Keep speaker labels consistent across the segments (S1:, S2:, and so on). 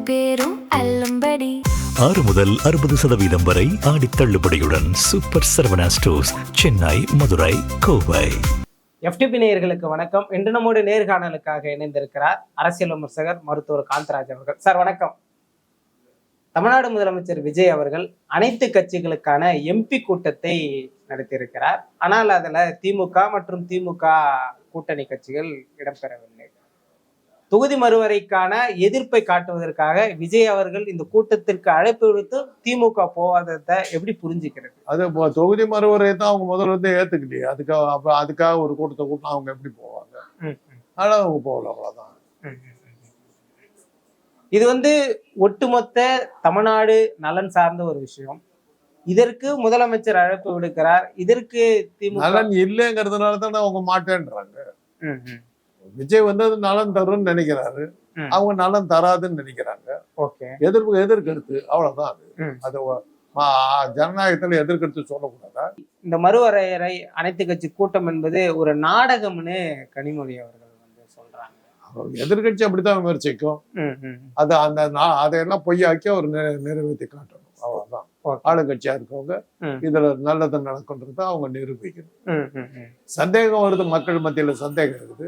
S1: பேரும் அல்லும்படி
S2: 6 முதல் 60% வரை ஆடி தள்ளுபடியுடன் super Saravana stores, Chennai, Madurai, Kovai.
S3: FTP நேயர்களுக்கு வணக்கம். இன்று நம்மோடு நேர்காணலுக்காக இணைந்திருக்கிறார் அரசியல் விமர்சகர் மருத்துவர் காந்தராஜ் அவர்கள். சார் வணக்கம். தமிழ்நாடு முதலமைச்சர் விஜய் அவர்கள் அனைத்து கட்சிகளுக்கான MP கூட்டத்தை நடத்தியிருக்கிறார். ஆனால் அதுல திமுக மற்றும் திமுக கூட்டணி கட்சிகள் இடம்பெறவில்லை. தொகுதி மறுவரைக்கான எதிர்ப்பை காட்டுவதற்காக விஜய் அவர்கள் இந்த கூட்டத்திற்கு அழைப்பு விடுத்து திமுக போவாததை எப்படி புரிஞ்சுக்கிறது?
S4: அது தொகுதி மறுவரை தான் அவங்க முதல்ல இருந்து ஏத்துக்கிட்டே, அதுக்காக ஒரு கூட்டத்தை கூட்டினா அவங்க எப்படி போவாங்க? அதனால அவங்க போகல, அவ்வளவுதான்.
S3: இது ஒட்டுமொத்த தமிழ்நாடு நலன் சார்ந்த ஒரு விஷயம். இதற்கு முதலமைச்சர் அழைப்பு விடுக்கிறார். இதற்கு திமுக
S4: நலன் இல்லைங்கிறதுனால தானே அவங்க மாட்டேன்றாங்க. விஜய் அது நலன் தரும்னு நினைக்கிறாரு, அவங்க நலன் தராதுன்னு நினைக்கிறாங்க. எதிர்கருத்து அவ்வளவுதான். அது ஜனநாயகத்துல எதிர்கருத்து சொல்லக்கூடாதா?
S3: இந்த மறுவரையறை அனைத்து கட்சி கூட்டம் என்பது ஒரு நாடகம்னு கனிமொழி அவர்கள் சொல்றாங்க.
S4: எதிர்கட்சி அப்படித்தான் விமர்சிக்கும். அது அதையெல்லாம் பொய்யாக்கி அவர் நிறைவேற்றி காட்டணும், அவ்வளவுதான். ஆளுங்கட்சியா இருக்கவங்க இதுல நல்லது நடக்கும்ன்றத அவங்க நிரூபிக்கணும். சந்தேகம் வருது, மக்கள் மத்தியில சந்தேகம் இருக்குது.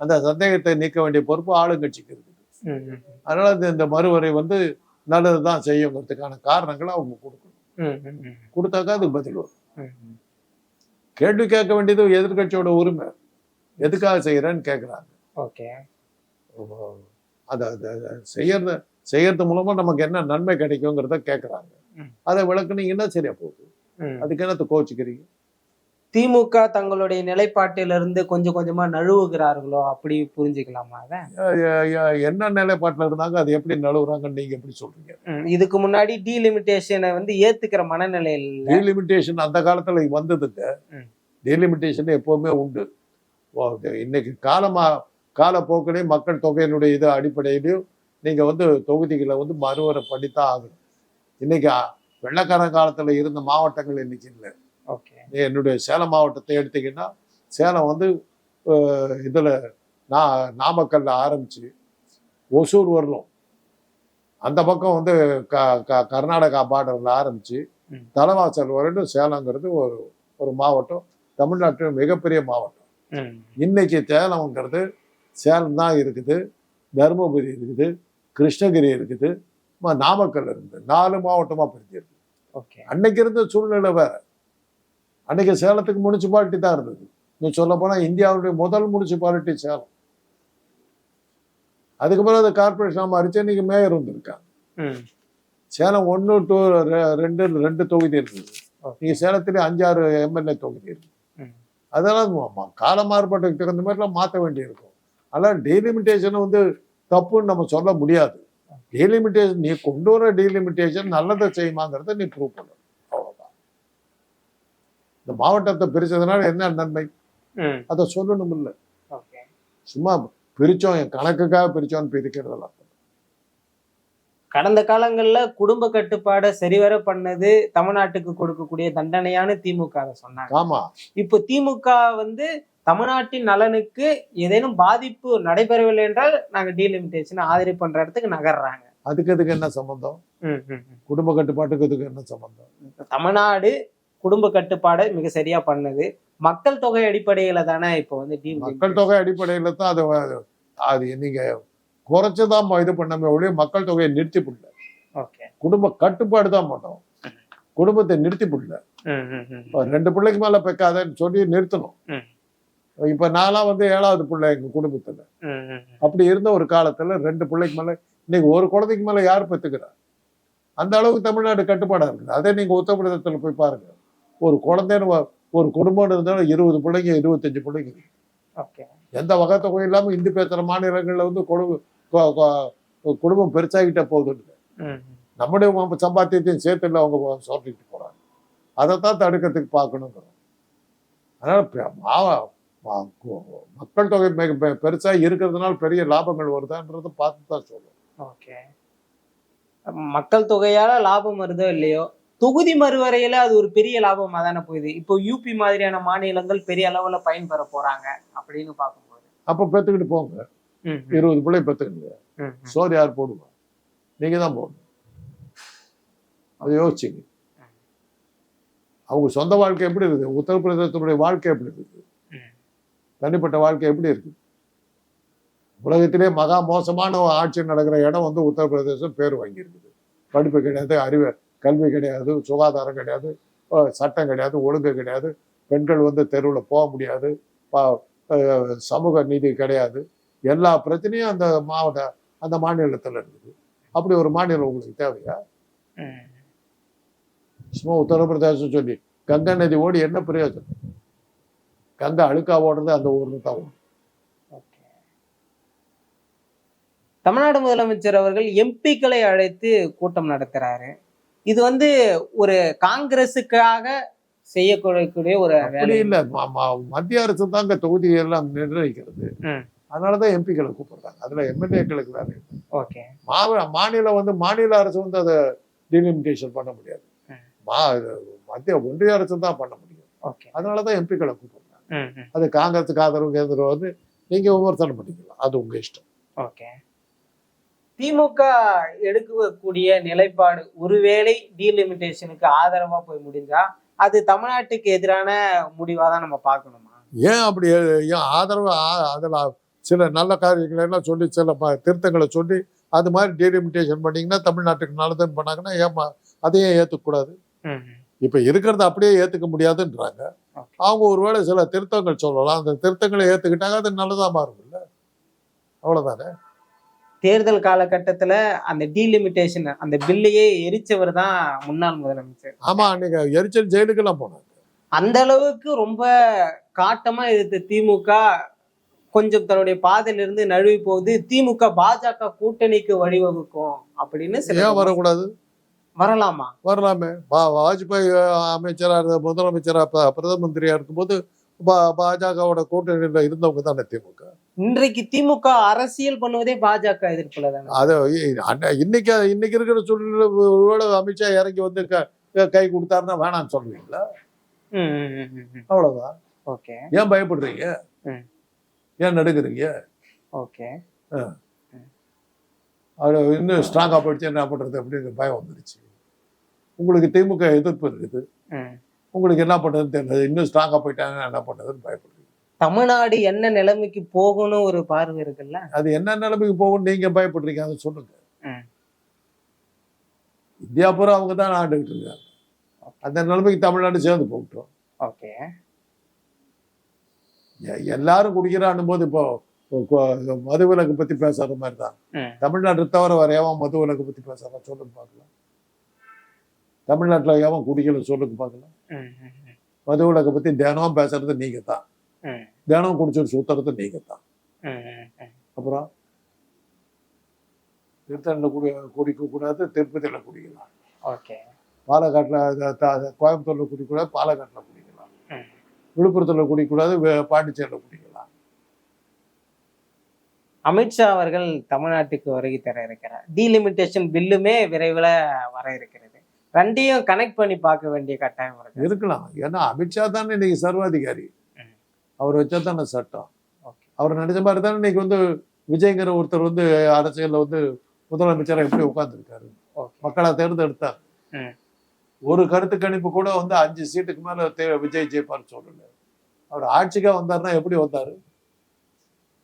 S4: அந்த சந்தேகத்தை நீக்க வேண்டிய பொறுப்பு ஆளுங்கட்சிக்கு இருக்குது. அதனால இந்த மறுவரை நல்லதுதான் செய்யுங்கிறதுக்கான காரணங்களை அவங்க கொடுக்கணும். கொடுத்தாக்கா அதுக்கு பதில் வரும். கேள்வி கேட்க வேண்டியது எதிர்கட்சியோட உரிமை. எதுக்காக செய்யறேன்னு கேட்கிறாங்க. அதை செய்யறது மூலமா நமக்கு என்ன நன்மை கிடைக்குங்கிறத கேட்கறாங்க. அதை விளக்குனீங்கன்னா சரியா போகுது. அதுக்கு என்னத்தை கோச்சுக்கிறீங்க?
S3: திமுக தங்களுடைய நிலைப்பாட்டிலிருந்து கொஞ்சம் கொஞ்சமா நழுவுகிறார்களோ, அப்படி புரிஞ்சுக்கலாமா?
S4: என்ன நிலைப்பாட்டுல இருந்தாங்க, அது எப்படி நழுவுறாங்கன்னு நீங்க எப்படி சொல்றீங்க?
S3: இதுக்கு முன்னாடி டீலிமிட்டேஷனை ஏத்துக்கிற மனநிலையில்.
S4: டீலிமிட்டேஷன் அந்த காலத்துல வந்ததுங்க. டீலிமிட்டேஷன் எப்பவுமே உண்டு. இன்னைக்கு காலப்போக்கிலையும் மக்கள் தொகையினுடைய இது அடிப்படையிலையும் நீங்க தொகுதிகளை மறுவரை பண்ணித்தான் ஆகணும். இன்னைக்கு வெள்ளக்காரன் காலத்துல இருந்த மாவட்டங்கள் இன்னைக்கு இல்லை. என்னுடைய சேலம் மாவட்டத்தை எடுத்தீங்கன்னா, சேலம் இதுல நாமக்கல்ல ஆரம்பிச்சு ஒசூர் வரலும், அந்த பக்கம் கர்நாடகா பார்டர்ல ஆரம்பிச்சு தலைவாசல் வரைக்கும் சேலங்கிறது ஒரு மாவட்டம், தமிழ்நாட்டில் மிகப்பெரிய மாவட்டம். இன்னைக்கு சேலம்ங்கிறது சேலம் தான் இருக்குது, தருமபுரி இருக்குது, கிருஷ்ணகிரி இருக்குது, நாமக்கல் இருக்குது. 4 மாவட்டமா பிரிஞ்சிருக்கு. அன்னைக்கு இருந்த சூழ்நிலை வேற. அன்னைக்கு சேலத்துக்கு முனிசிபாலிட்டி தான் இருந்தது. நீ சொல்ல போனா இந்தியாவுடைய முதல் முனிசிபாலிட்டி சேலம். அதுக்கு பிறகு அது கார்பரேஷன் மாறிச்சு. இன்னைக்கு மேயர் வந்திருக்காங்க. சேலம் 1, 2, 2 தொகுதி இருக்குது. நீங்க சேலத்திலே 5-6 MLA தொகுதி இருக்கு. அதெல்லாம் கால மாறுபாட்டுக்கு தகுந்த மாதிரிலாம் மாற்ற வேண்டியிருக்கும். அதெல்லாம் டீலிமிட்டேஷன் தப்புன்னு நம்ம சொல்ல முடியாது. டீலிமிட்டேஷன் நீ கொண்டு வர டீலிமிட்டேஷன் நல்லதை செய்யுமாங்கிறத நீ ப்ரூவ் பண்ணணும், அவ்வளவுதான். இந்த மாவட்டத்தை பிரிச்சதுனால என்ன நன்மை அதை சொல்லணும். இல்லை சும்மா பிரிச்சோம், என் கணக்குக்காக பிரிச்சோன்னு பிரிக்கிறதெல்லாம்.
S3: கடந்த காலங்கள்ல குடும்ப கட்டுப்பாடை சரிவர பண்ணது தமிழ்நாட்டுக்கு கொடுக்கக்கூடிய தண்டனையான திமுக சொன்னாங்க.
S4: ஆமா,
S3: இப்போ திமுக தமிழ்நாட்டின் நலனுக்கு ஏதேனும் பாதிப்பு நடைபெறவில்லை என்றால் நாங்க டீலிமிட்டேஷன் ஆதரவு பண்ற இடத்துக்கு நகர்றாங்க.
S4: அதுக்கு என்ன சம்பந்தம்? குடும்ப கட்டுப்பாட்டுக்கு இதுக்கு என்ன சம்பந்தம்?
S3: தமிழ்நாடு குடும்ப கட்டுப்பாடை மிக சரியா பண்ணது. மக்கள் தொகை அடிப்படையில தானே இப்போ
S4: மக்கள் தொகை அடிப்படையில தான் அது நீங்க குறைச்சுதான் இது பண்ணாம ஒழிய மக்கள் தொகையை நிறுத்தி போடல. குடும்ப கட்டுப்பாடு தான் பண்ணோம், குடும்பத்தை நிறுத்தி போடல. 2 பிள்ளைக்கு மேல பெக்காதன்னு சொல்லி நிறுத்தணும். இப்ப நான்லாம் 7வது பிள்ளை எங்க குடும்பத்துல. அப்படி இருந்த ஒரு காலத்துல 2 பிள்ளைக்கு மேல, இன்னைக்கு ஒரு குழந்தைக்கு மேல யார் பெத்துக்கிறா? அந்த அளவுக்கு தமிழ்நாடு கட்டுப்பாடா இருக்குது. அதே நீங்க உத்தரப்பிரதேசத்துல போய் பாருங்க. ஒரு குழந்தைன்னு ஒரு குடும்பம் இருந்தாலும் 20 பிள்ளைங்க 25 பிள்ளைங்க. எந்த வகை தொகை இல்லாம இந்தி பேசுற மாநிலங்கள்ல குடும்பம் பெருசாகிட்ட போகுதுன்னு நம்முடைய சம்பாத்தியத்தையும் சேர்த்துல அவங்க சொல்லிட்டு போறாங்க. அதைத்தான் தடுக்கிறதுக்கு பார்க்கணுங்கிறோம். அதனால மக்கள் தொகை பெருசா இருக்கிறதுனால பெரிய லாபங்கள் வருதான்றதை பார்த்து தான் சொல்லுவோம்.
S3: மக்கள் தொகையால லாபம் வருதோ இல்லையோ, தொகுதி மறுவரையில அது ஒரு பெரிய லாபமா தானே போகுது. இப்போ UP மாதிரியான மாநிலங்கள் பெரிய அளவுல பயன்பெற போறாங்க அப்படின்னு பார்க்கும்போது.
S4: அப்ப பெத்துக்கிட்டு போங்க, 20 பிள்ளை பெத்துக்கிட்டு சோறு யார் போடுவா? நீங்க தான் போகணும். அதை யோசிச்சுங்க. அவங்க சொந்த வாழ்க்கை எப்படி இருக்குது, உத்தரப்பிரதேசத்துடைய வாழ்க்கை எப்படி இருக்குது, தனிப்பட்ட வாழ்க்கை எப்படி இருக்கு? உலகத்திலே மகா மோசமான ஆட்சி நடக்கிற இடம் வந்து உத்தரப்பிரதேசம் பேர் வாங்கியிருக்குது. படிப்பு கிடையாது, கல்வி கிடையாது, சுகாதாரம் கிடையாது, சட்டம் கிடையாது, ஒழுங்கு கிடையாது, பெண்கள் வந்து தெருவில் போக முடியாது, சமூக நீதி கிடையாது, எல்லா பிரச்சனையும் அந்த மாநிலத்தில் இருக்குது. அப்படி ஒரு மாநிலம் உங்களுக்கு தேவையா? சும்மா உத்தரப்பிரதேசம் சொல்லி கங்கை நதி ஓடி என்ன பிரயோஜனம்? கங்கை அழுக்கா ஓடுறது அந்த ஊர்ல தான் ஓடும்.
S3: தமிழ்நாடு முதலமைச்சர் அவர்கள் எம்பிக்களை அழைத்து கூட்டம் நடத்துறாரு. இது வந்து ஒரு காங்கிரஸுக்காக செய்யக்கூடிய ஒரு
S4: அப்படி இல்ல. மத்திய அரசு தாங்க தொகுதியெல்லாம் நிர்ணயிக்கிறது. அதனாலதான் எம்பிக்களை கூப்பிடுறாங்க. அதுல எம்எல்ஏக்களுக்கு வேலை இல்லை.
S3: ஓகே.
S4: மாநிலம் வந்து மாநில அரசு வந்து அதை டிலிமிட்டேஷன் பண்ண முடியாது. மத்திய ஒன்றிய அரசு தான் பண்ண முடியும். அதனாலதான் எம்பிக்களை கூப்பிடுறாங்க. அது காங்கிரஸுக்கு ஆதரவு கேந்திரம் வந்து நீங்க விமர்சனம் பண்ணிக்கலாம், அது உங்க இஷ்டம்.
S3: ஓகே. திமுக எடுக்கக்கூடிய நிலைப்பாடு ஒருவேளை டீலிமிட்டேஷனுக்கு ஆதரவா போய் முடிஞ்சா அது தமிழ்நாட்டுக்கு எதிரான முடிவா தான் நம்ம பார்க்கணுமா?
S4: ஏன் அப்படி ஏன் ஆதரவு? அதில் சில நல்ல காரியங்களை எல்லாம் சொல்லி சில திருத்தங்களை சொல்லி அது மாதிரி டீலிமிட்டேஷன் பண்ணீங்கன்னா தமிழ்நாட்டுக்கு நல்லதுன்னு பண்ணாங்கன்னா ஏமா அதையும் ஏற்றுக்கூடாது? இப்போ இருக்கிறத அப்படியே ஏற்றுக்க முடியாதுன்றாங்க. அவங்க ஒருவேளை சில திருத்தங்கள் சொல்லலாம், அந்த திருத்தங்களை ஏற்றுக்கிட்டாங்க, அது நல்லதாக மாறும் இல்லை? அவ்வளோதானே.
S3: தேர்தல் காலகட்டத்துல அந்த டீலிமிட்டேஷன் அந்த பில்லையே எரிச்சவர் தான் முன்னாள் முதலமைச்சர்.
S4: ஆமா, நீங்க எரிச்சல் ஜெயிலுக்கெல்லாம் போனாங்க.
S3: அந்த அளவுக்கு ரொம்ப காட்டமா எதிர்த்த திமுக கொஞ்சம் தன்னுடைய பாதையிலிருந்து நழுவி போகுது. திமுக பாஜக கூட்டணிக்கு வழிவகுக்கும் அப்படின்னு
S4: ஏன் வரக்கூடாது?
S3: வரலாமா?
S4: வரலாமே. வாஜ்பாய் அமைச்சரா முதலமைச்சரா பிரதம மந்திரியா இருக்கும்போது பாஜகவோட கூட்டணியில இருந்தவங்க தானே திமுக.
S3: இன்றைக்கு திமுக அரசியல் பண்ணுவதே பாஜக எதிர்ப்புல தானே.
S4: அது இன்னைக்கு இருக்கிற சூழ்நிலை அமித்ஷா இறங்கி வந்து கை கொடுத்தாருன்னா வேணான்னு சொல்லுவீங்களா? அவ்வளவுதான்.
S3: ஓகே.
S4: ஏன் பயப்படுறீங்க? ஏன் நடுக்குறீங்க?
S3: ஓகே.
S4: அது இன்னும் ஸ்ட்ராங்கா போயிடுச்சு என்ன பண்றது அப்படின்னு பயம் வந்துருச்சு. உங்களுக்கு திமுக எதிர்ப்பு இருக்குது, உங்களுக்கு என்ன பண்றதுன்னு தெரியல, இன்னும் ஸ்ட்ராங்கா போயிட்டாங்க என்ன பண்றதுன்னு பயப்படுறீங்க.
S3: தமிழ்நாடு என்ன நிலைமைக்கு போகணும் ஒரு பார்வை இருக்குல்ல, அது
S4: என்ன நிலைமைக்கு போகணும் நீங்க பயப்படுறீங்க, அதை சொல்லுங்க. இந்தியா பூரா அவங்க தான் ஆண்டுகிட்டு இருக்காங்க. அந்த நிலைமைக்கு தமிழ்நாடு சேர்ந்து போகட்டும்.
S3: ஓகே.
S4: எல்லாரும் குடிக்கிறான் போது இப்போ மதுவிலக்கு பத்தி பேசுற மாதிரி தான் தமிழ்நாட்டை தவிர வேற எவன் மதுவிலக்கு பத்தி பேசுறான் சொல்லுங்க பார்க்கலாம். தமிழ்நாட்டுல எவன் குடிக்கல சொல்லுங்க பார்க்கலாம். மதுவிலக்கை பத்தி தினம் பேசுறது நீங்க தான், தினம் குடிச்சிட்டு சுத்துறது நீங்க தான். அப்புறம் திருத்தணில குடிக்க கூடாது, திருப்பதியில குடிக்கலாம்.
S3: ஓகே.
S4: பாலக்காட்டுல கோயம்புத்தூர்ல குடிக்கூடாது, பாலக்காட்டுல குடிக்கலாம். விழுப்புரத்துல குடிக்கூடாது, பாண்டிச்சேரியில குடிக்கலாம்.
S3: அமித்ஷா அவர்கள் தமிழ்நாட்டுக்கு வருகை தர இருக்கிறார். டீலிமிட்டேஷன் பில்லுமே விரைவில் வர இருக்கிறது. ரெண்டையும் கனெக்ட் பண்ணி பார்க்க வேண்டிய கட்டாயம்
S4: இருக்கலாம். ஏன்னா அமித்ஷா தானே இன்னைக்கு சர்வாதிகாரி, அவர் வச்சா தானே சட்டம். அவர் நினைச்ச மாதிரி தானே இன்னைக்கு வந்து விஜய்ங்கிற ஒருத்தர் வந்து அரசியல்ல வந்து முதலமைச்சரை எப்படி உட்கார்ந்துருக்காரு, மக்களை தேர்ந்தெடுத்தார். ஒரு கருத்து கணிப்பு கூட வந்து 5 சீட்டுக்கு மேல விஜய் ஜெயிப்பார் சொல்லல. அவர் ஆட்சிக்கா வந்தாருன்னா எப்படி வந்தாரு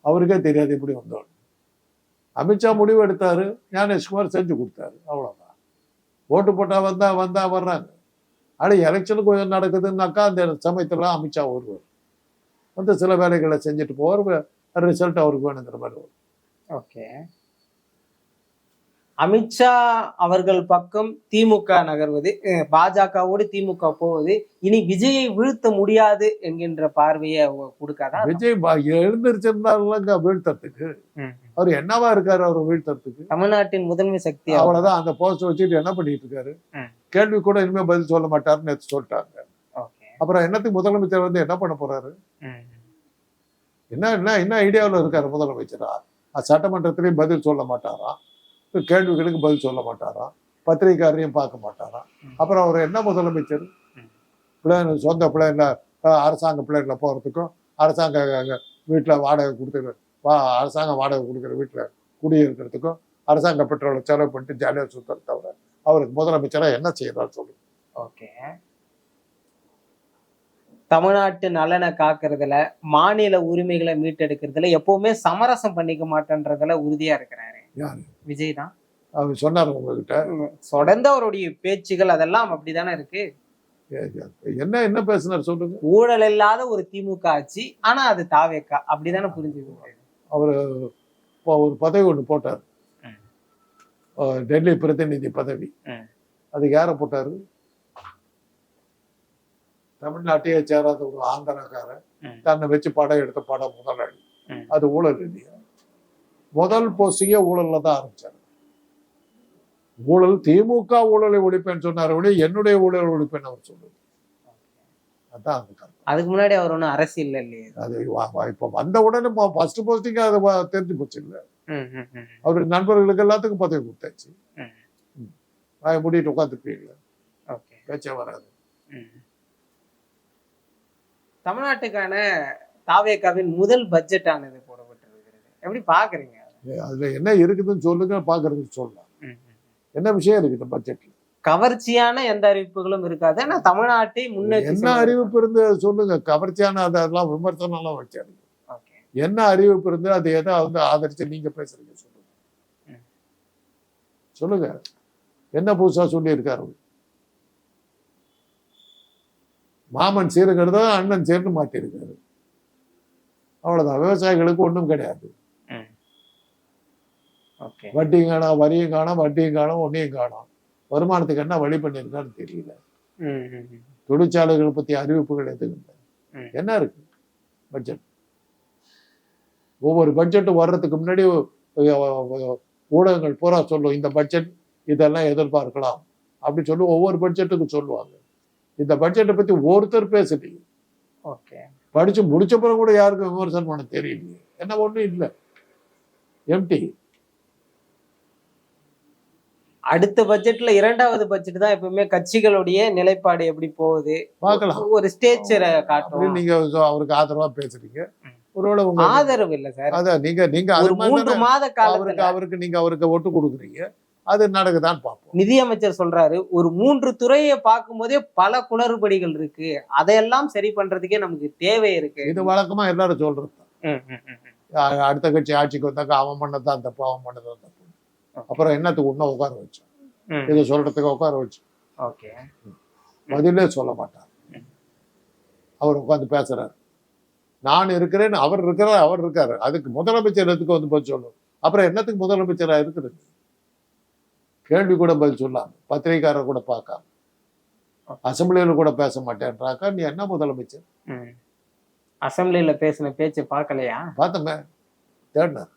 S4: அவருக்கே தெரியாது எப்படி வந்தாரு. அமித்ஷா முடிவு எடுத்தாரு, ஞானேஷ்குமார் செஞ்சு கொடுத்தாரு, அவ்வளவுதான். ஓட்டு போட்டா வர்றாங்க. ஆனால் எலெக்ஷனுக்கு கொஞ்சம் நடக்குதுன்னாக்கா அந்த சமயத்துல அமித்ஷா வருவார், வந்து சில வேலைகளை செஞ்சுட்டு போவார், ரிசல்ட் அவருக்கு வேணுங்கிற மாதிரி வரும்.
S3: ஓகே. அமித்ஷா அவர்கள் பக்கம் திமுக நகர்வது, பாஜகவோடு திமுக போவது இனி விஜயை வீழ்த்த முடியாது என்கின்ற பார்வையை கொடுக்காதா?
S4: விஜய் எழுந்திருச்சிருந்தாங்க வீழ்த்தறதுக்கு. அவர் என்னவா இருக்காரு அவர் வீழ்த்தறதுக்கு?
S3: தமிழ்நாட்டின் முதன்மை சக்தி.
S4: அவ்வளவுதான். அந்த போஸ்ட் வச்சுட்டு என்ன பண்ணிட்டு இருக்காரு? கேள்வி கூட இனிமே பதில் சொல்ல மாட்டாருன்னு நேற்று சொல்லிட்டாங்க. அப்புறம் என்னத்துக்கு முதலமைச்சர் வந்து என்ன பண்ண போறாரு? என்ன ஐடியாவில் இருக்காரு முதலமைச்சரா? சட்டமன்றத்திலையும் பதில் சொல்ல மாட்டாராம், கேள்விகளுக்கு பதில் சொல்ல மாட்டாராம், பத்திரிகையாரையும் பார்க்க மாட்டாராம். அப்புறம் அவர் என்ன முதலமைச்சர்? பிள்ளைங்க சொந்த பிள்ளைங்கள அரசாங்க பிள்ளைங்களை போகிறதுக்கும், அரசாங்க வீட்டில் வாடகை கொடுத்துரு அரசாங்கம் வாடகை கொடுக்குற வீட்டில் குடியிருக்கிறதுக்கும் அரசாங்க பெட்ரோலை செலவு பண்ணிட்டு ஜாலியாக சுத்தர தவிர அவருக்கு முதலமைச்சராக என்ன செய்யறாரு சொல்லுங்க.
S3: ஓகே. தமிழ்நாட்டு நலனை காக்குறதுல, மாநில உரிமைகளை மீட்டெடுக்கிறதுல எப்பவுமே சமரசம் பண்ணிக்க மாட்டேன்றதுல உறுதியா இருக்கிறாரு.
S4: யாரு?
S3: விஜய் தான்.
S4: அவர் சொன்னார் உங்ககிட்ட?
S3: தொடர்ந்து அவருடைய பேச்சுகள் அதெல்லாம் அப்படித்தானே இருக்கு.
S4: என்ன என்ன பேசினார் சொல்லுங்க.
S3: ஊழல் இல்லாத ஒரு திமுக ஆட்சி, ஆனா அது தாவேக்கா அப்படிதானே புரிஞ்சுக்க.
S4: அவர் ஒரு பதவி ஒன்று போட்டார், டெல்லி பிரதிநிதி பதவி. அதுக்கு யாரை போட்டாரு? தமிழ்நாட்டையே சேராத ஒரு ஆந்திரக்காரன் தன்னை வச்சு படம் எடுத்த படம் முதலாளி. அது ஊழல் இல்லையா? முதல் போஸ்டிங்கே ஊழல்ல தான் ஆரம்பிச்சாரு. ஊழல் திமுக ஊழலை ஒழிப்பேன்னு சொன்னார், என்னுடைய ஊழல் ஒழிப்பேன்னு அவர் சொல்லுது. அதான் அந்த கருத்து.
S3: அதுக்கு முன்னாடி அவர் ஒன்றும் அரசியல் இல்லையே.
S4: அது இப்ப வந்த உடனே ஃபர்ஸ்ட் போஸ்டிங் அது தெரிஞ்சு போச்சு இல்ல. அவருடைய நண்பர்களுக்கு எல்லாத்துக்கும் பதவி கொடுத்தாச்சு. மூடிட்டு உட்காந்துருப்பீங்களா? பேச்சே வராது.
S3: தமிழ்நாட்டுக்கான தாவேக்காவின் முதல் பட்ஜெட் ஆனது போடப்பட்டிருக்கிறது. எப்படி பாக்குறீங்க?
S4: அதுல என்ன இருக்குதுன்னு சொல்லுங்க, பாக்குறதுக்கு சொல்லலாம். என்ன விஷயம் இருக்குது பட்ஜெட்ல?
S3: கவர்ச்சியான எந்த அறிவிப்புகளும் இருக்காது. ஆனா தமிழ்நாட்டை முன்னேற்றி
S4: என்ன அறிவிப்பு இருந்து சொல்லுங்க. கவர்ச்சியான அதெல்லாம் விமர்சனம் எல்லாம் வச்சாரு. என்ன அறிவிப்பு இருந்து அது எதை வந்து ஆதரிச்சு நீங்க பேசுறீங்க சொல்லுங்க. சொல்லுங்க, என்ன புதுசா சொல்லி இருக்காரு? மாமன் சீருங்கிறத அண்ணன் சேர்ந்து மாட்டிருக்காரு. அவ்வளவுதான். விவசாயிகளுக்கு ஒன்றும் கிடையாது. வட்டியும் காணும், வரியும் காணும், வட்டியும் காணும், ஒன்னையும் காணும். வருமானத்துக்கு என்ன வழி பண்ணிருக்கான்னு தெரியல. தொழிற்சாலைகள் பத்தி அறிவிப்புகள் எதுவும் இல்லை. என்ன இருக்கு பட்ஜெட்? ஒவ்வொரு பட்ஜெட்டும் வர்றதுக்கு முன்னாடி ஊடகங்கள் பூரா சொல்லும், இந்த பட்ஜெட் இதெல்லாம் எதிர்பார்க்கலாம் அப்படின்னு சொல்லி ஒவ்வொரு பட்ஜெட்டுக்கும் சொல்லுவாங்க. இந்த பட்ஜெட்டை பத்தி ஒருத்தர் பேசலையே. படிச்சு முடிச்ச பிறகு கூட யாருக்கும் விமர்சனம் பண்ண தெரியலையே. என்ன ஒண்ணும் இல்லை, எம்டி.
S3: அடுத்த பட்ஜெட்ல இரண்டாவது பட்ஜெட் தான் எப்பவுமே கட்சிகளுடைய நிலைப்பாடு எப்படி போகுது
S4: பார்க்கலாம்.
S3: ஒரு ஸ்டேஜரை காட்டும்.
S4: நீங்க அவருக்கு ஆதரவா பேசுறீங்க. ஒருவேளை உங்க
S3: ஆதரவு இல்ல சார்.
S4: அதான் நீங்க
S3: ஒரு 3 மாத காலத்துக்கு
S4: அவருக்கு ஒட்டு கொடுக்குறீங்க. அது நடக்குதான் பார்ப்போம்.
S3: நிதியமைச்சர் சொல்றாரு, ஒரு 3 துறையை பார்க்கும் போதே பல குளறுபடிகள் இருக்கு, அதையெல்லாம் சரி பண்றதுக்கே நமக்கு தேவை இருக்கு.
S4: இது வழக்கமா எல்லாரும் சொல்றது. அடுத்த கட்சி ஆட்சிக்கு வந்தாக்க அவன் பண்ணதான் தப்பு, அவன் பண்ணதான் தப்பு. அப்புறம் என்னத்துக்கு இன்னும் உட்கார வச்சோம், இதை சொல்றதுக்கு உட்கார வச்சோம். பதிலே சொல்ல மாட்டார். அவர் உட்காந்து பேசுறாரு, நான் இருக்கிறேன்னு அவர் இருக்காரு. அதுக்கு முதலமைச்சர் எதுக்கு வந்து பதில் சொல்லணும்? அப்புறம் என்னத்துக்கு முதலமைச்சரா இருக்கிறது? கேள்வி கூட பதில் சொல்லாம, பத்திரிகைக்காரர் கூட பார்க்காம, அசம்பிளியில கூட பேச மாட்டேன்றாக்கா நீ என்ன முதலமைச்சர்?
S3: அசம்பிளியில பேசின பேச்சு பார்க்கலையா?
S4: பார்த்தமே, தேடினார்.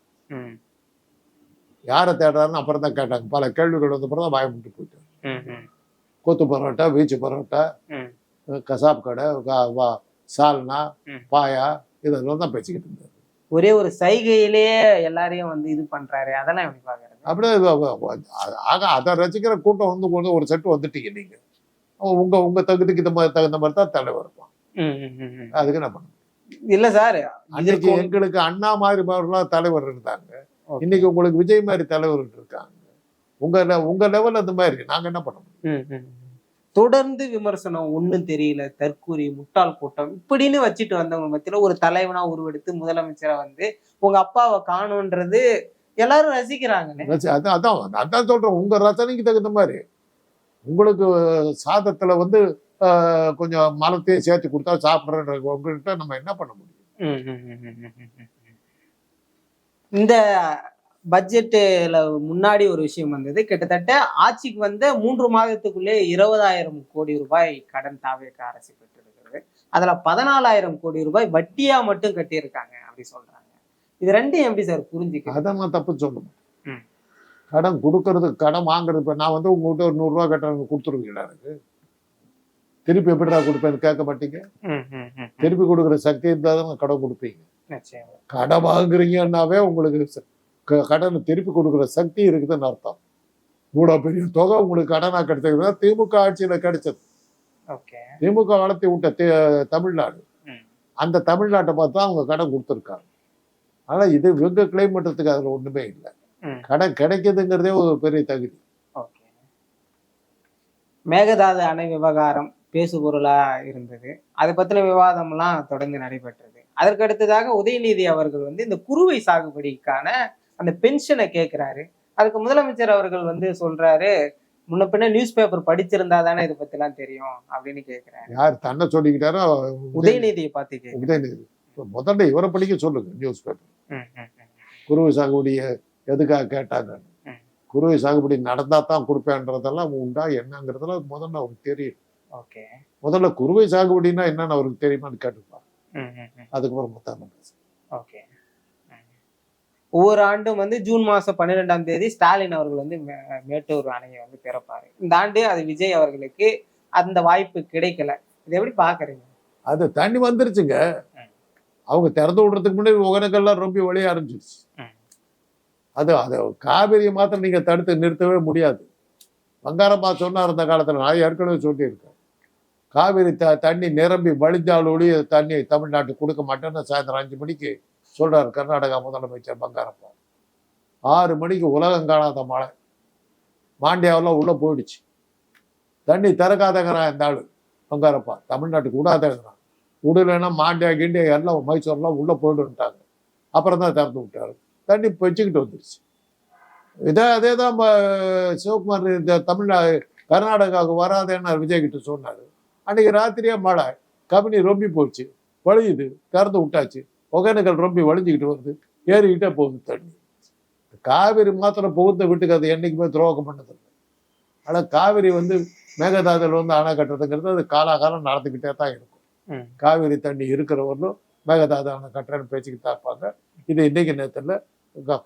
S4: யாரை தேடுறாருன்னு அப்புறம் தான் கேட்டாங்க. பல கேள்விகள் வந்த அப்புறம் தான் வாய விட்டு போயிட்டார். கொத்து பரோட்டா, வீச்சு பரோட்டா, கசாப் கடை, சால்னா, பாயா, இதெல்லாம் தான் பேசிக்கிட்டு இருந்தாரு.
S3: ஒரே ஒரு சைகையிலேயே எல்லாரையும் வந்து இது பண்றாரு. அதெல்லாம் எப்படி பாக்குறது?
S4: அப்படியே அதை ரசிக்கிற கூட்டம் வந்து கொண்டு ஒரு செட்டு வந்துட்டீங்க நீங்க. உங்க தகுதிக்கு தகுந்த மாதிரி தான் தலைவர் இருப்பான். அதுக்கு என்ன பண்ண
S3: இல்ல சார்.
S4: அன்னைக்கு எங்களுக்கு அண்ணா மாதிரி தலைவர் இருந்தாங்க, இன்னைக்கு உங்களுக்கு விஜய் மாதிரி தலைவர் இருக்காங்க. உங்க லெவல் அந்த மாதிரி இருக்கு. நாங்க என்ன பண்ண முடியும்?
S3: தொடர்ந்து விமர்சனம், ஒண்ணும் தெரியல, தற்கூரி, முட்டாள் கூட்டம் இப்படின்னு வச்சுட்டு வந்தவங்க மத்தியில ஒரு தலைவனா உருவெடுத்து முதலமைச்சரா வந்து உங்க அப்பாவை காணும்ன்றது எல்லாரும் ரசிக்கிறாங்க.
S4: அதான் சொல்றேன், உங்க ரசனைக்கு தகுந்த மாதிரி. உங்களுக்கு சாதத்துல வந்து கொஞ்சம் மலத்தையும் சேர்த்து கொடுத்தா சாப்பிடுற உங்ககிட்ட நம்ம என்ன பண்ண முடியும்?
S3: இந்த பட்ஜெட்ல முன்னாடி ஒரு விஷயம் வந்தது, கிட்டத்தட்ட ஆட்சிக்கு வந்த 3 மாதத்துக்குள்ளே 20,000 கோடி ரூபாய் கடன் தாவேக்கா அரசு பெற்றிருக்கிறது. அதுல 14,000 கோடி ரூபாய் வட்டியா மட்டும் கட்டியிருக்காங்க அப்படி சொல்றாங்க. இது ரெண்டும் எப்படி சார் புரிஞ்சுக்க?
S4: அதான் தப்பு சொல்லணும். கடன் கொடுக்கறது, கடன் வாங்குறது. இப்ப நான் வந்து உங்ககிட்ட ஒரு 100 ரூபாய் கட்ட கொடுத்துருவீங்களா? எனக்கு திருப்பி எப்படிடா கொடுப்பேன்னு கேட்க மாட்டீங்க. திருப்பி கொடுக்குற சக்தி இருந்தாதான் கடன் கொடுப்பீங்க. கடன் வாங்குறீங்கன்னாவே உங்களுக்கு கடனை திருப்பி கொடுக்குற சக்தி இருக்குதுன்னு அர்த்தம். இவ்வளவு பெரிய தொகை உங்களுக்கு கடனா கிடைச்சதுன்னா திமுக ஆட்சியில கிடைச்சது. திமுக வளர்த்தி விட்ட தமிழ்நாடு, அந்த தமிழ்நாட்டை பார்த்து தான் அவங்க கடன் கொடுத்துருக்காங்க. ஆனா இது இவங்க கிளைம் பண்றதுக்கு அதுல ஒண்ணுமே இல்லை. கிடைக்குதுங்கிறதே ஒரு பெரிய தகுதி.
S3: ஓகே. மேகதாது அணை விவகாரம் பேசுபொருளா இருந்தது. அதை பத்தின விவாதம்லாம் தொடர்ந்து நடைபெற்றது. அதற்கு அடுத்ததாக உதயநிதி அவர்கள் வந்து இந்த குறுவை சாகுபடிக்கான அந்த பென்ஷனை கேட்கிறாரு. அதுக்கு முதலமைச்சர் அவர்கள் வந்து சொல்றாரு, முன்ன பின்ன நியூஸ் பேப்பர் படிச்சிருந்தா தானே இதை பத்தி எல்லாம் தெரியும் அப்படின்னு கேட்கிறாரு.
S4: யார் தன்னை சொல்லிக்கிட்டாரோ?
S3: உதயநிதியை பார்த்து
S4: உதயநிதி. முதல்ல இவரை படிக்க சொல்லுங்க நியூஸ் பேப்பர். குறுவை சாகுபடிய எதுக்காக கேட்டாங்க? குறுவை சாகுபடி நடந்தா தான் கொடுப்பேன்றதெல்லாம் உண்டா என்னங்கிறதெல்லாம் முதல்ல அவருக்கு தெரியும்.
S3: ஓகே.
S4: முதல்ல குறுவை சாகுபடினா என்னன்னு அவருக்கு தெரியுமான்னு கேட்டுப்பாங்க. அதுக்கப்புறம் மொத்தம் பேச.
S3: ஓகே. ஒவ்வொரு ஆண்டும் வந்து ஜூன் மாசம் 12ஆம் தேதி ஸ்டாலின் அவர்கள் வந்து மேட்டூர் அணையை வந்து திறப்பாரு. இந்த ஆண்டு அது விஜய் அவர்களுக்கு அந்த வாய்ப்பு கிடைக்கல. இதை எப்படி பாக்குறீங்க?
S4: அது தண்ணி வந்துருச்சுங்க. அவங்க திறந்து விடுறதுக்கு முன்னாடி ஒகேனக்கல்லாம் ரொம்ப வழிய ஆரம்பிச்சிருச்சு. அது காவிரியை மாத்திரம் நீங்க தடுத்து நிறுத்தவே முடியாது. பங்காரப்பா சொன்னார் அந்த காலத்துல, நான் ஏற்கனவே சொல்லியிருக்கேன், காவிரி தண்ணி நிரம்பி வழிஞ்சாலோடைய தண்ணி தமிழ்நாட்டுக்கு கொடுக்க மாட்டேன்னு சாயந்தரம் 5 மணிக்கு சொல்றாரு கர்நாடகா முதலமைச்சர் பங்காரப்பா. 6 மணிக்கு உலகம் காணாத மழை மாண்டியாவெல்லாம் உள்ள போயிடுச்சு. தண்ணி திறக்காதங்கிறான் இந்த ஆளு பங்காரப்பா. தமிழ்நாட்டுக்கு விடாதங்கிறான். விடலைன்னா மாண்டியா கிண்டியா எல்லாம் மைசூர்லாம் உள்ள போயிடுன்ட்டாங்க. அப்புறம் தான் திறந்து விட்டாரு. தண்ணி வச்சுக்கிட்டு வந்துருச்சு. அதே தான் சிவகுமார் இந்த கர்நாடகாவுக்கு வராதேன்னு விஜய் கிட்ட சொன்னார். அன்னைக்கு ராத்திரியே மழை, கபினி ரொம்பி போச்சு, வழியுது, திறந்து விட்டாச்சு. ஒகேனக்கல் ரொம்ப வழிஞ்சிக்கிட்டு வருது, ஏறிக்கிட்டே போகுது தண்ணி. காவிரி மாத்திரம் புகுந்த வீட்டுக்கு அது என்னைக்குமே துரோகம் பண்ணதில்லை. ஆனால் காவிரி வந்து மேகதாதுல வந்து அணை கட்டுறதுங்கிறது அது காலாகாலம் நடந்துக்கிட்டே தான் இருக்கும். காவிரி தண்ணி இருக்கிறவர்களும் மேகதாது அணை கட்டுறேன்னு பேச்சுக்கிட்டு தான் இருப்பாங்க. இது இன்னைக்கு நேரத்தில்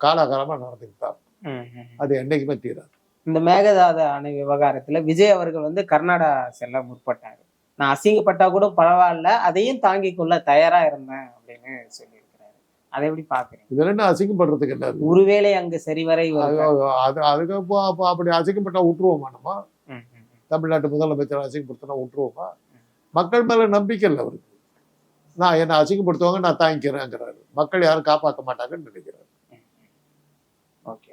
S4: காலாகாலமாக நடந்துக்கிட்டு தான் இருக்கும். அது என்னைக்குமே தீராது.
S3: இந்த மேகதாது அணை விவகாரத்துல விஜய் அவர்கள் வந்து கர்நாடகா செல்ல முற்பட்டாரு. நான் அசிங்கப்பட்டா கூட பரவாயில்ல, அதையும் தாங்கிக் கொள்ள தயாரா இருந்தேன் அப்படின்னு சொல்லியிருக்கிறாரு. அதை எப்படி பாக்குறீங்க?
S4: இதுல என்ன அசிங்கப்படுறதுக்கு என்ன?
S3: ஒருவேளை அங்கு சரிவரை
S4: அதுக்கு அப்படி அசிங்கப்பட்டா விட்டுருவோமா நம்ம? தமிழ்நாட்டு முதலமைச்சர் அசிங்கப்படுத்தினா விட்டுருவோமா? மக்கள் மேல நம்பிக்கை இல்லை அவருக்கு. நான் என்ன அசிங்கப்படுத்துவாங்க, நான் தாங்கிக்கிறேங்கிறாரு. மக்கள் யாரும் காப்பாற்ற மாட்டாங்கன்னு நினைக்கிறாரு.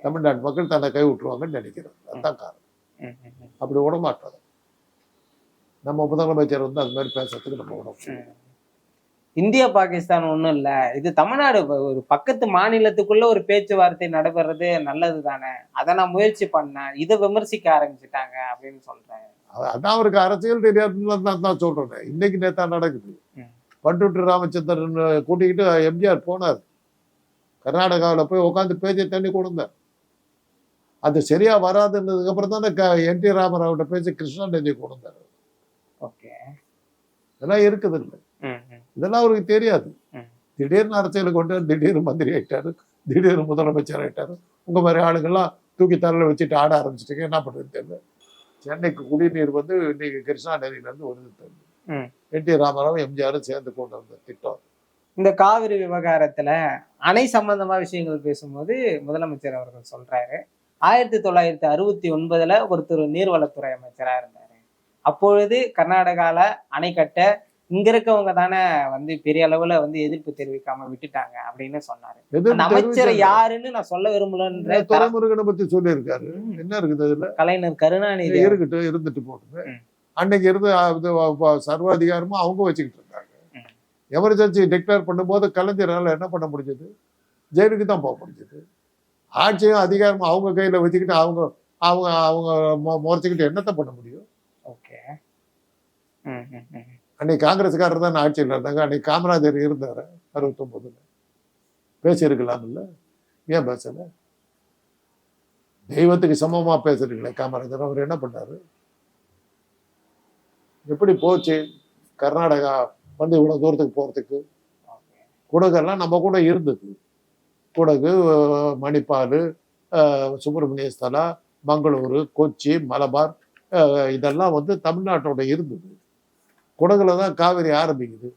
S4: தமிழ்நாட்டு மக்கள் தன்னை கை விட்டுருவாங்கன்னு நினைக்கிறாரு. அதுதான் காரணம். அப்படி விட மாட்டாங்க. நம்ம முதலமைச்சர் வந்து அது மாதிரி பேசுறதுக்கு நம்ம விட.
S3: இந்தியா பாகிஸ்தான் ஒண்ணும் இல்ல, இது தமிழ்நாடு ஒரு பக்கத்து மாநிலத்துக்குள்ள ஒரு பேச்சுவார்த்தை நடைபெறது நல்லது தானே, அதை நான் முயற்சி பண்ணேன், இதை விமர்சிக்க ஆரம்பிச்சுட்டாங்க அப்படின்னு சொல்றேன்.
S4: அதான் அவருக்கு அரசியல் தெரியாதுன்னு தான் சொல்றேன். இன்னைக்கு நேத்தா நடக்குது. பண்ருட்டி ராமச்சந்திரன் கூட்டிக்கிட்டு எம்ஜிஆர் போனார். கர்நாடகாவில் போய் உட்காந்து பேச்சை தண்ணி கொடுந்தார். அது சரியா வராதுன்றதுக்கு அப்புறம் தானே என் டி ராமராவோட பேச்சு கிருஷ்ணாநதி கொடுத்தார்.
S3: ஓகே.
S4: இதெல்லாம் இருக்குது இல்லை, இதெல்லாம் அவருக்கு தெரியாது. திடீர்னு அரசியலுக்கு கொண்டு திடீர்னு மந்திரி ஆயிட்டாரு, திடீர்னு முதலமைச்சர் ஆயிட்டாரு. உங்க மாதிரி ஆளுங்கள்லாம் தூக்கி தலையில வச்சுட்டு ஆட ஆரம்பிச்சிட்டீங்க. என்ன பண்றது தெரியல. சென்னைக்கு குடிநீர் வந்து இன்னைக்கு கிருஷ்ணா நதியிலேருந்து வருது தெரியும். என் டி ராமராவும் எம்ஜிஆரும் சேர்ந்து கொண்டு வந்த திட்டம்.
S3: இந்த காவிரி விவகாரத்துல அணை சம்பந்தமா விஷயங்கள் பேசும்போது முதலமைச்சர் அவர்கள் சொல்றாரு, 1969 ஒருத்தர் நீர்வளத்துறை அமைச்சரா இருந்தாரு. அப்பொழுது கர்நாடகால அணை கட்ட இங்க இருக்கவங்க தானே வந்து பெரிய அளவுல வந்து எதிர்ப்பு தெரிவிக்காம விட்டுட்டாங்க அப்படின்னு சொன்னாரு. அமைச்சர் யாருன்னு நான் சொல்ல விரும்பலன்ற
S4: துரைமுருகனை பத்தி சொல்லி இருக்காரு. என்ன இருக்குது அதுல?
S3: கலைஞர் கருணாநிதி
S4: இருக்கட்டும், இருந்துட்டு போட்டு. அன்னைக்கு இருந்து சர்வாதிகாரமும் அவங்க வச்சுக்கிட்டு இருக்காங்க. எமர்ஜென்சி டிக்ளேர் பண்ணும்போது கலைஞரால் என்ன பண்ண முடிஞ்சது? ஜெயிலுக்கு தான் போக முடிஞ்சது. ஆட்சியும் அதிகாரமும் அவங்க கையில வச்சுக்கிட்டு அவங்க அவங்க அவங்க முறைச்சிக்கிட்டு என்னத்தை பண்ண முடியும்?
S3: ஓகே.
S4: அன்னைக்கு காங்கிரஸ்காரர் தான் ஆட்சியில் இருந்தாங்க. அன்னைக்கு காமராஜர் இருந்தார் 69. பேசியிருக்கலாம் இல்லை, ஏன் பேசல? தெய்வத்துக்கு சமமா பேசுறீங்களே காமராஜர். அவர் என்ன பண்ணாரு? எப்படி போச்சு கர்நாடகா வந்து இவ்வளவு தூரத்துக்கு போறதுக்கு? குடகெல்லாம் நம்ம கூட இருந்தது. குடகு, மணிப்பால், சுப்பிரமணிய ஸ்தலா, மங்களூரு, கொச்சி, மலபார், இதெல்லாம் வந்து தமிழ்நாட்டோட இருந்தது. குடகுல தான் காவிரி ஆரம்பிக்குது.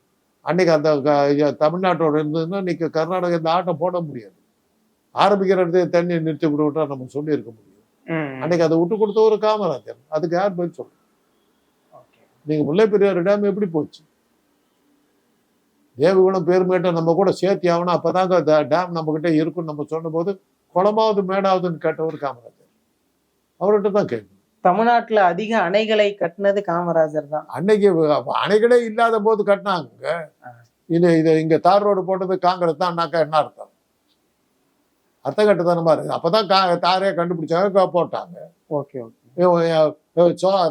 S4: அன்னைக்கு அந்த தமிழ்நாட்டோட இருந்ததுன்னா இன்னைக்கு கர்நாடகா இந்த ஆட்டம் போட முடியாது. ஆரம்பிக்கிற இடத்துல தண்ணி நிறுத்தி விட்டா நம்ம சொல்லி இருக்க முடியும். அன்னைக்கு அதை விட்டு கொடுத்த ஒரு காமராஜர். அதுக்கு யார் பதில் சொல்ற? நீங்க முல்லை பெரியாறு டேம் எப்படி போச்சு? தேவகுணம் பேருமேட்ட நம்ம கூட சேர்த்தி ஆகணும், அப்பதாங்க டேம் நம்ம கிட்ட இருக்குன்னு நம்ம சொன்ன போது குளமாவது மேடாவதுன்னு கேட்டவர் காமராஜர். அவர்கிட்ட தான் கேட்கணும்.
S3: தமிழ்நாட்டுல அதிக அணைகளை கட்டினது காமராஜர் தான்.
S4: அன்னைக்கு அணைகளே இல்லாத போது கட்டினாங்க. இது இங்க தார் ரோடு போட்டது காங்கிரஸ் தான்னாக்கா என்ன அர்த்தம்? அர்த்தம் கட்டுதானமா இருக்கு. அப்பதான் தாரே கண்டுபிடிச்சாங்க, போட்டாங்க.
S3: Okay okay.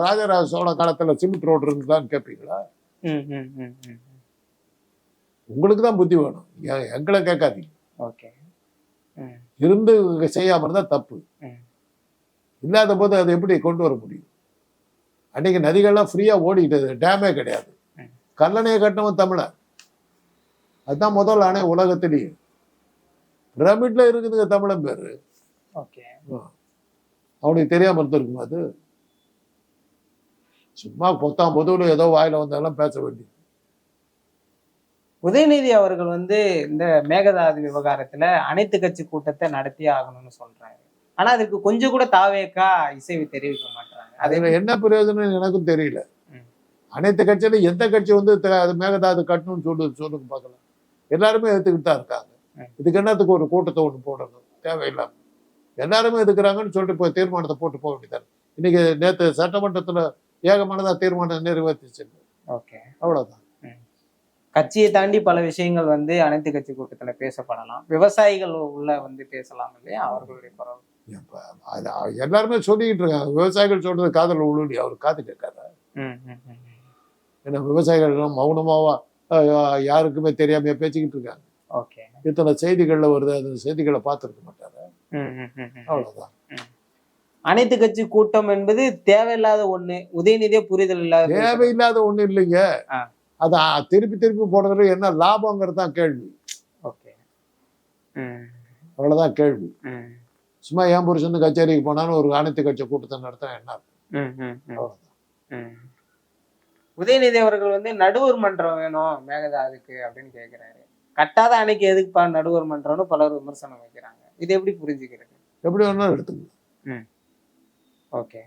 S4: ராஜராஜ சோழ காலத்துல சிமெண்ட் ரோடு இருக்குதான்னு கேட்பீங்களா? உங்களுக்கு தான் புத்தி வேணும், எங்களை கேட்காதீங்க.
S3: ஓகே.
S4: இருந்து செய்யாம இருந்தா தப்பு. இல்லாத போது அதை எப்படி கொண்டு வர முடியும்? அன்னைக்கு நதிகள்லாம் ஃப்ரீயா ஓடிக்கிட்டது, டேமே கிடையாது. கல்லணையை கட்டினவன் தமிழன். அதுதான் முதல் அணை உலகத்திலேயே. பிரமிட்ல இருக்குதுங்க தமிழன் பேரு.
S3: ஓகே.
S4: அவனுக்கு தெரியாம இருந்திருக்கும். அது சும்மா பொதுவில் ஏதோ வாயில வந்தாலும் பேச வேண்டியது.
S3: உதயநிதி அவர்கள் வந்து இந்த மேகதாது விவகாரத்துல அனைத்து கட்சி கூட்டத்தை நடத்தியே ஆகணும்னு சொல்றாரு. ஆனா அதுக்கு கொஞ்சம் கூட தாவேக்கா இசைவு தெரிவிக்க மாட்டாங்க.
S4: அதுல என்ன பிரயோஜனம் எனக்கும் தெரியல. அனைத்து கட்சியில எந்த கட்சி வந்து மேகதாது கட்டணும்னு சொல்லுங்க பார்க்கலாம். எல்லாருமே எதிர்த்துக்கிட்டு தான் இருக்காங்க. இதுக்கு என்னத்துக்கு ஒரு கூட்டத்தை ஒன்று போடணும் தேவையில்லாம? எல்லாருமே எதுக்குறாங்கன்னு சொல்லிட்டு போய் தீர்மானத்தை போட்டு போக வேண்டியதாரு. இன்னைக்கு நேற்று சட்டமன்றத்துல ஏகமானதா தீர்மானம் நிறைவேற்றிச்சு.
S3: ஓகே,
S4: அவ்வளவுதான்.
S3: கட்சியை தாண்டி பல விஷயங்கள் வந்து அனைத்து கட்சி கூட்டத்துல பேசப்படலாம். விவசாயிகள் உள்ள வந்து பேசலாம் இல்லையா அவர்களுடைய பரவல்.
S4: எல்லாருமே சொல்லிக்கிட்டு இருக்காங்க. விவசாயிகள் சொல்றது காதல் உழுடி, அவர் காது கேட்காத. ஏன்னா விவசாயிகள் மௌனமாவா யாருக்குமே தெரியாம பேசிக்கிட்டு இருக்காங்க.
S3: ஓகே.
S4: இத்தனை செய்திகள்ல வருது, அந்த செய்திகளை பார்த்துருக்க மாட்டாரு. அவ்வளவுதான்.
S3: அனைத்து கட்சி கூட்டம் என்பது தேவையில்லாத ஒண்ணு, உதயநிதியே புரிதல் இல்லாத
S4: தேவையில்லாத ஒண்ணு இல்லைங்க. அத திருப்பி திருப்பி போடுறது என்ன லாபங்கிறது தான் கேள்வி.
S3: ஓகே,
S4: அவ்வளவுதான் கேள்வி. சும்மா ஏன் புருஷன் கச்சேரிக்கு போனாலும் ஒரு அனைத்து கட்சி கூட்டத்தை நடத்த என்ன அவ்வளவுதான்.
S3: உதயநிதி அவர்கள் வந்து நடுவர் மன்றம் வேணும் மேகதாதுக்கு அப்படின்னு கேட்கிறாரு. கட்டாத அன்னைக்கு எதுக்குப்பா நடுவர் மன்றம்னு பலர் விமர்சனம் வைக்கிறாங்க. இது எப்படி புரிஞ்சுக்கிறது?
S4: எப்படி வேணாலும் எடுத்துக்கலாம்.
S3: ஓகே.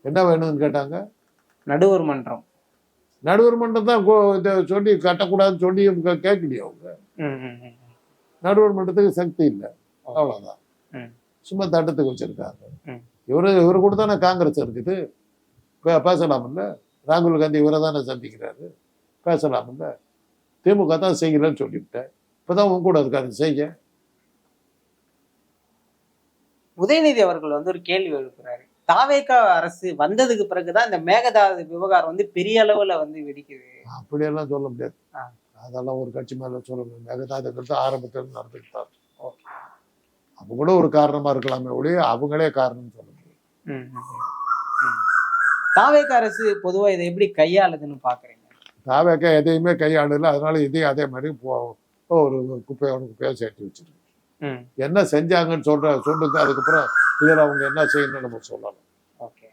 S4: என்ன வேணும்னு கேட்டாங்க.
S3: நடுவர் மன்றம்.
S4: நடுவர் மன்றம் தான் சொல்லி கட்டக்கூடாதுன்னு சொல்லி கேட்கலையே அவங்க. நடுவர் மன்றத்துக்கு சக்தி இல்லை, அவ்வளவுதான். சும்மா தட்டத்துக்கு வச்சிருக்காங்க. இவரு கூட தானே காங்கிரஸ் இருக்குது, பேசலாம் இல்ல? ராகுல் காந்தி இவரை தானே சந்திக்கிறாரு, பேசலாம் இல்ல? திமுக தான் செய்யலன்னு சொல்லிவிட்டேன். இப்பதான் உங்க கூட இருக்காரு செய்ய.
S3: உதயநிதி அவர்கள் வந்து ஒரு கேள்வி எழுப்புறாரு. தாவேகா அரசு வந்ததுக்கு பிறகுதான் இந்த மேகதாது விவகாரம் வந்து பெரிய அளவுல வந்து வெடிக்குது.
S4: அப்படியெல்லாம் சொல்ல முடியாது. அதெல்லாம் ஒரு கட்சி மேல சொல்ல முடியாது. மேகதாதுங்கிறது ஆரம்பத்தில் நடந்துக்கிட்டாரு. அவங்க கூட ஒரு காரணமா இருக்கலாமே ஒழிய அவங்களே காரணம் சொல்ல முடியும்.
S3: தாவேகா அரசு பொதுவா இதை எப்படி கையாளுதுன்னு பாக்குறீங்க?
S4: தாவேக்கா எதையுமே கையாளல. அதனால இதையும் அதே மாதிரி ஒரு குப்பையை சேர்த்து வச்சிருக்கு. என்ன செஞ்சாங்கன்னு சொல்லுங்க. அதுக்கப்புறம் இதில் அவங்க என்ன செய்யணும்னு நம்ம சொல்லலாம்.
S3: ஓகே.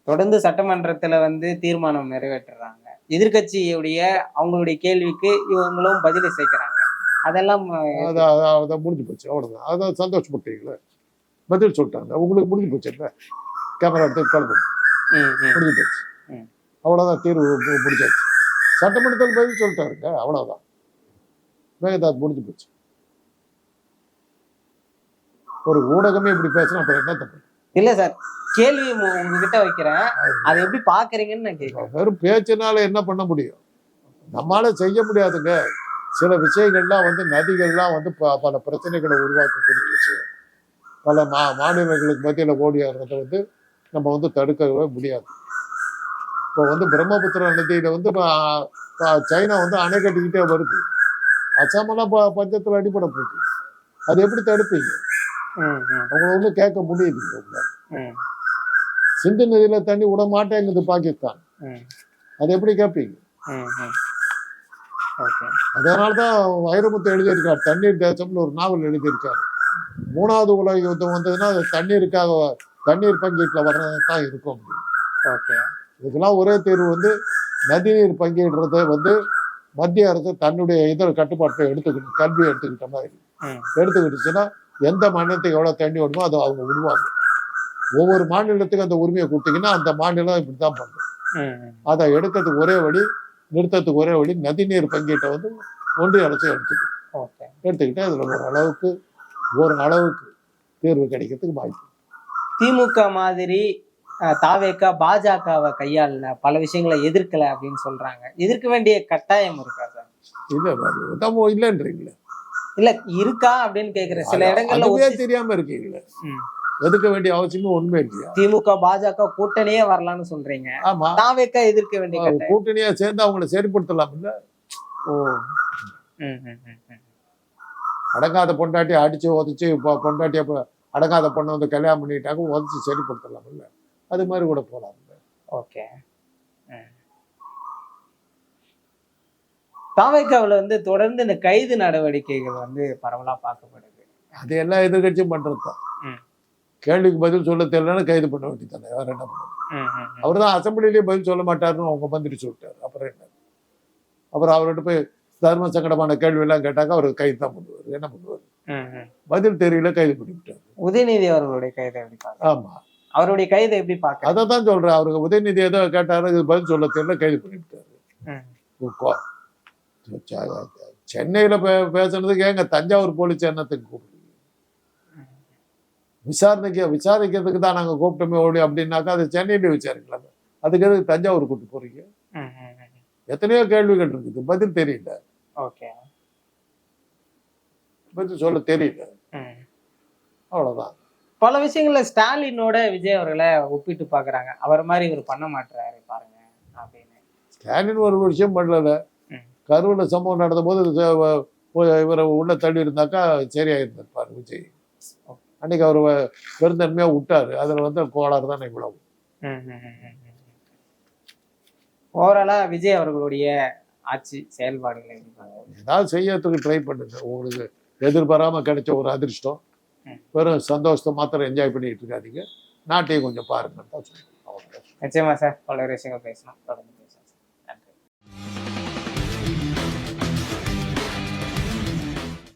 S3: தொடர்ந்து சட்டமன்றத்துல வந்து தீர்மானம் நிறைவேற்றுறாங்க. எதிர்கட்சியுடைய அவங்களுடைய கேள்விக்கு இவங்களும் பதிலை சேர்க்கிறாங்க. அதெல்லாம்
S4: அதை முடிஞ்சு போச்சு, அவ்வளவுதான். அதான் சந்தோஷப்பட்டீங்களே, பதில் சொல்லிட்டாங்க. உங்களுக்கு முடிஞ்சு போச்சு இல்லை? கேமரா எடுத்து கிளம்பு, முடிஞ்சு போச்சு, அவ்வளவுதான். தீர்வு முடிச்சாச்சு. சட்டமன்றத்தில் பதில் சொல்லிட்டாருங்க, அவ்வளவுதான். மேகதாது முடிஞ்சு போச்சு. ஒரு ஊடகமே இப்படி பேசினா அப்புறம் என்ன தப்பு?
S3: இல்ல சார், கேள்வி உங்ககிட்ட வைக்கிறேன், அதை எப்படி பாக்குறீங்கன்னு நான் கேட்கிறேன்.
S4: வெறும் பேச்சினால என்ன பண்ண முடியும்? நம்மளால செய்ய முடியாதுங்க. சில விஷயங்கள்லாம் வந்து நதிகள்லாம் வந்து பல பிரச்சனைகளை உருவாக்கக்கூடிய விஷயம். பல மாநிலங்களுக்கு மத்தியில் ஓடியாடுறத வந்து நம்ம வந்து தடுக்கவே முடியாது. இப்போ வந்து பிரம்மபுத்திரா நதியில வந்து சைனா வந்து அணை கட்டிக்கிட்டே வருது. அசாமெல்லாம் பஞ்சத்தில் அடிப்படை போகுது. அது எப்படி தடுப்பீங்க? அவங்கள ஒன்றும் கேட்க முடியுது. சிந்து நதியில தண்ணி விட மாட்டேங்குது பாகிஸ்தான். அது எப்படி கேட்பீங்க? அதனால்தான் வைரமுத்து எழுதியிருக்காரு, தண்ணீர் தேசம்னு ஒரு நாவல் எழுதியிருக்காரு. 3வது உலக யுத்தம் வந்ததுன்னா அது தண்ணீர் பங்கீட்டுல வர்றதான் இருக்கும். இதுக்கெல்லாம் ஒரே தீர்வு வந்து நதிநீர் பங்கீடுறத வந்து மத்திய அரசு தன்னுடைய இதர கட்டுப்பாட்டை எடுத்துக்கணும். கல்வி எடுத்துக்கிட்ட மாதிரி எடுத்துக்கிட்டுச்சுன்னா எந்த மாநிலத்துக்கு எவ்வளவு தண்ணி வேணுமோ அதை அவங்க விடுவாங்க. ஒவ்வொரு மாநிலத்துக்கும் அந்த உரிமையை கொடுத்தீங்கன்னா அந்த மாநிலம் இப்படித்தான் பண்ணும். அதை எடுக்கிறதுக்கு ஒரே வழி, நிறுத்தத்துக்கு ஒரே வழி நதிநீர் பங்கீட்டை வந்து ஒன்றிய அரசு எடுத்துக்கிட்டு அதுல ஒரு அளவுக்கு ஒரு அளவுக்கு தீர்வு கிடைக்கிறதுக்கு வாய்ப்பு.
S3: திமுக மாதிரி தாவேக்கா பாஜகவை கையாளல, பல விஷயங்களை எதிர்க்கல அப்படின்னு சொல்றாங்க. எதிர்க்க வேண்டிய கட்டாயம் இருக்கா சார்?
S4: இல்ல இல்லைன்றீங்களே.
S3: இல்ல இருக்கா அப்படின்னு கேக்குறேன். சில இடங்கள்ல
S4: அதுவே தெரியாம இருக்கீங்களே. எதிர்க்க வேண்டிய அவசியமும் உண்மை இல்லையா?
S3: திமுக பாஜக கூட்டணியே வரலாம்னு சொல்றீங்க.
S4: ஆமா,
S3: தாவேக்கா எதிர்க்க வேண்டிய கட்டாயம்.
S4: கூட்டணியா சேர்ந்து அவங்களை சரிப்படுத்தலாம் இல்ல?
S3: ஓ.
S4: அடங்காத பொண்டாட்டி அடிச்சு உதச்சு பொண்டாட்டிய அடங்காத பொண்ணை வந்து கல்யாணம் பண்ணிட்டாங்க, உதச்சு சரிப்படுத்தலாம் இல்ல? அது மாதிரி கூட போலாம்.
S3: ஓகே. தாவேக்காவுல வந்து தொடர்ந்து இந்த கைது நடவடிக்கைகள் வந்து பரவலா பார்க்கப்படுது.
S4: அது எல்லா எதிர்கட்சியும் பண்றதுதான். கேள்விக்கு பதில் சொல்ல தெரியலன்னு கைது பண்ண வேண்டியதானே, வேற என்ன பண்ணுறது? அவர் தான் அசம்பிளிலேயே பதில் சொல்ல மாட்டாருன்னு அவங்க மந்திரி சொல்லிட்டாரு. அப்புறம் என்ன? அப்புறம் அவர்கிட்ட போய் தர்ம சங்கடமான கேள்வி எல்லாம் கேட்டாக்க அவர் கைது தான் பண்ணுவார். என்ன பண்ணுவார்? பதில் தெரியல, கைது பண்ணிவிட்டாரு.
S3: உதயநிதி அவர்களுடைய கைதை எப்படி பார்க்க?
S4: ஆமா,
S3: அவருடைய கைதை எப்படி பார்க்க?
S4: அதை தான் சொல்றேன். அவருக்கு உதயநிதி ஏதோ கேட்டாரு, பதில் சொல்ல தெரியல, கைது பண்ணிவிட்டாரு. சென்னையில பேசுனதுக்கு ஏங்க தஞ்சாவூர் போலீஸ் என்னத்துக்கு கூப்பிடுறீங்க? விசாரிக்கிறதுக்கு தான் நாங்க கூப்பிட்டோமே ஓடி அப்படின்னாக்கா அது சென்னையில விசாரிக்கலாம். அதுக்கு எதுக்கு தஞ்சாவூர் கூப்பிட்டு போறீங்க? எத்தனையோ கேள்விகள் இருக்குது, பதில் தெரியல.
S3: ஓகே,
S4: பதில் சொல்ல தெரியல, அவ்வளவுதான்.
S3: பல விஷயங்கள்ல ஸ்டாலினோட விஜய் அவர்களை ஒப்பிட்டு பாக்குறாங்க. அவர் மாதிரி இவர் பண்ண மாட்டாரு பாருங்க அப்படின்னு.
S4: ஸ்டாலின் ஒரு விஷயம் பண்ணல. கரூர்ல சம்பவம் நடந்த போது இவரை உள்ள தள்ளி இருந்தாக்கா சரியா இருந்திருப்பாரு விஜய். அன்னைக்கு அவர் பெருந்தன்மையா விட்டாரு. அதுல வந்து கோளாறு தானே இவ்வளவு.
S3: ஓவராலா விஜய் அவர்களுடைய ஆட்சி செயல்பாடுகள்
S4: ஏதாவது செய்யறதுக்கு ட்ரை பண்ணுங்க. உங்களுக்கு எதிர்பாராம கிடைச்ச ஒரு அதிர்ஷ்டம், வெறும் சந்தோஷத்தை மாத்திரம் என்ஜாய் பண்ணிட்டு இருக்காதீங்க. நாட்டையும் கொஞ்சம் பாருங்கன்னு தான் சொல்லுங்க.
S3: நிச்சயமா சார், பல விஷயங்கள் பேசணும்.